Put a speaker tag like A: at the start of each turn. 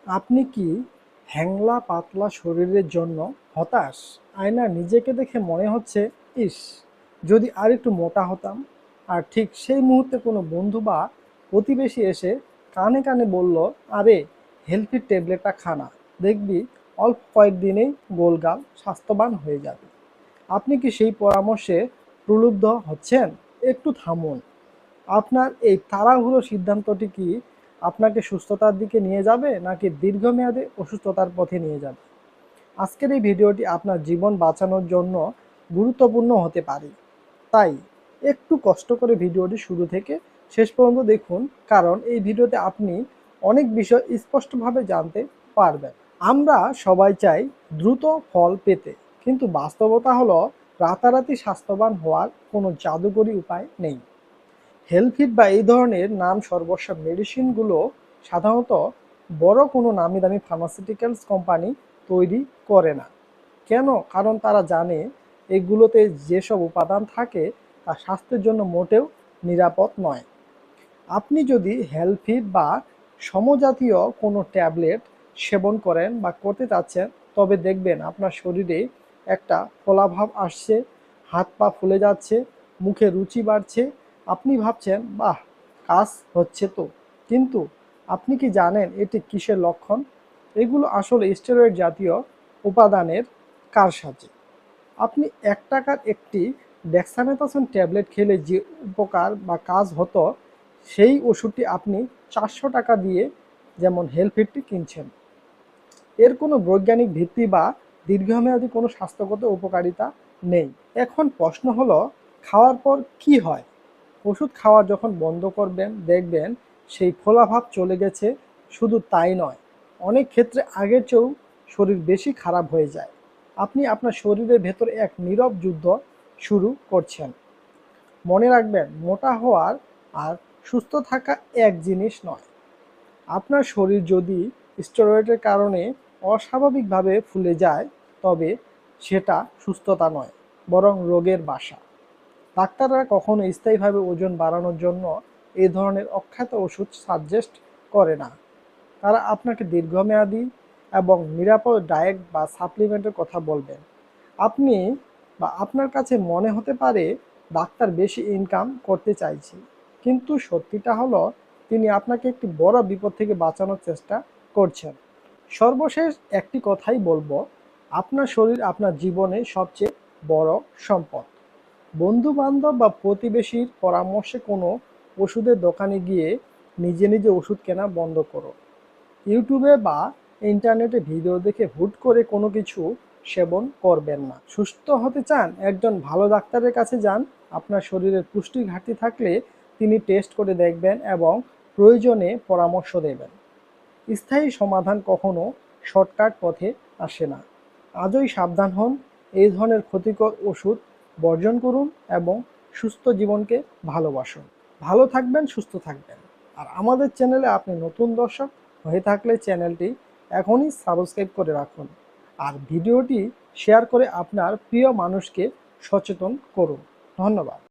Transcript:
A: আপনি কি হ্যাংলা পাতলা শরীরের জন্য হতাশ? আয়নায় নিজেকে দেখে মনে হচ্ছে, ইস, যদি আর একটু মোটা হতাম। আর ঠিক সেই মুহূর্তে কোনো বন্ধু বা প্রতিবেশী এসে কানে কানে বলল, আরে হেলথি ট্যাবলেটটা খানা, দেখবি অল্প কয়েকদিনেই গোলগাল স্বাস্থ্যবান হয়ে যাবে। আপনি কি সেই পরামর্শে প্রলুব্ধ হচ্ছেন? একটু থামুন। আপনার এই তাড়াহুড়ো সিদ্ধান্তটি কি আপনাকে সুস্থতার দিকে নিয়ে যাবে নাকি দীর্ঘমেয়াদে অসুস্থতার পথে নিয়ে যাবে? আজকের এই ভিডিওটি আপনার জীবন বাঁচানোর জন্য গুরুত্বপূর্ণ হতে পারে। তাই একটু কষ্ট করে ভিডিওটি শুরু থেকে শেষ পর্যন্ত দেখুন, কারণ এই ভিডিওতে আপনি অনেক বিষয় স্পষ্টভাবে জানতে পারবেন। আমরা সবাই চাই দ্রুত ফল পেতে, কিন্তু বাস্তবতা হলো রাতারাতি স্বাস্থ্যবান হওয়ার কোনো জাদুকরী উপায় নেই। হেলথিট বা এই ধরনের নাম সর্বস্ব মেডিসিনগুলো সাধারণত বড় কোনো নামি দামি ফার্মাসিউটিক্যালস কোম্পানি তৈরি করে না। কেন? কারণ তারা জানে এগুলোতে যেসব উপাদান থাকে তা স্বাস্থ্যের জন্য মোটেও নিরাপদ নয়। আপনি যদি হেলথিট বা সমজাতীয় কোনো ট্যাবলেট সেবন করেন বা করতে চাচ্ছেন, তবে দেখবেন আপনার শরীরে একটা ফোলাভাব আসছে, হাত পা ফুলে যাচ্ছে, মুখে রুচি বাড়ছে। আপনি ভাবছেন, বাহ, কাজ হচ্ছে তো। কিন্তু আপনি কি জানেন এটি কিসের লক্ষণ? এগুলো আসলে স্টেরয়েড জাতীয় উপাদানের কারসাজি। আপনি ৳১ একটি ডেক্সামেথাসোন ট্যাবলেট খেলে যে উপকার বা কাজ হতো, সেই ওষুধটি আপনি ৳৪০০ দিয়ে যেমন হেলথিটটি কিনছেন। এর কোনো বৈজ্ঞানিক ভিত্তি বা দীর্ঘমেয়াদী কোনো স্বাস্থ্যগত উপকারিতা নেই। এখন প্রশ্ন হলো, খাওয়ার পর কি হয়? ওষুধ খাওয়া যখন বন্ধ করবেন, দেখবেন সেই ফোলাভাব চলে গেছে। শুধু তাই নয়, অনেক ক্ষেত্রে আগের চেয়েও শরীর বেশি খারাপ হয়ে যায়। আপনি আপনার শরীরের ভেতরে এক নীরব যুদ্ধ শুরু করছেন। মনে রাখবেন, মোটা হওয়ার আর সুস্থ থাকা এক জিনিস নয়। আপনার শরীর যদি স্টেরয়েডের কারণে অস্বাভাবিকভাবে ফুলে যায়, তবে সেটা সুস্থতা নয়, বরং রোগের বাসা। ডাক্তাররা কখনো স্থায়ীভাবে ওজন বাড়ানোর জন্য এই ধরনের অখ্যাত ওষুধ সাজেস্ট করে না। তারা আপনাকে দীর্ঘমেয়াদী এবং নিরাপদ ডায়েট বা সাপ্লিমেন্টের কথা বলবেন। আপনি বা আপনার কাছে মনে হতে পারে ডাক্তার বেশি ইনকাম করতে চাইছে, কিন্তু সত্যিটা হলো তিনি আপনাকে একটি বড় বিপদ থেকে বাঁচানোর চেষ্টা করছেন। সর্বশেষ একটি কথাই বলবো, আপনার শরীর আপনার জীবনে সবচেয়ে বড় সম্পদ। বন্ধু বান্ধব বা প্রতিবেশীর পরামর্শে কোনো ওষুধের দোকানে গিয়ে নিজে নিজে ওষুধ কেনা বন্ধ করো। ইউটিউবে বা ইন্টারনেটে ভিডিও দেখে হুট করে কোনো কিছু সেবন করবেন না। সুস্থ হতে চান? একজন ভালো ডাক্তারের কাছে যান। আপনার শরীরের পুষ্টির ঘাটতি থাকলে তিনি টেস্ট করে দেখবেন এবং প্রয়োজনে পরামর্শ দেবেন। স্থায়ী সমাধান কখনো শর্টকাট পথে আসে না। আজই সাবধান হন, এই ধরনের ক্ষতিকর ওষুধ বর্জন করুন এবং সুস্থ জীবনকে ভালোবাসুন। ভালো থাকবেন, সুস্থ থাকবেন। আর আমাদের চ্যানেলে আপনি নতুন দর্শক হয়ে থাকলে চ্যানেলটি এখনই সাবস্ক্রাইব করে রাখুন। আর ভিডিওটি শেয়ার করে আপনার প্রিয় মানুষকে সচেতন করুন। ধন্যবাদ।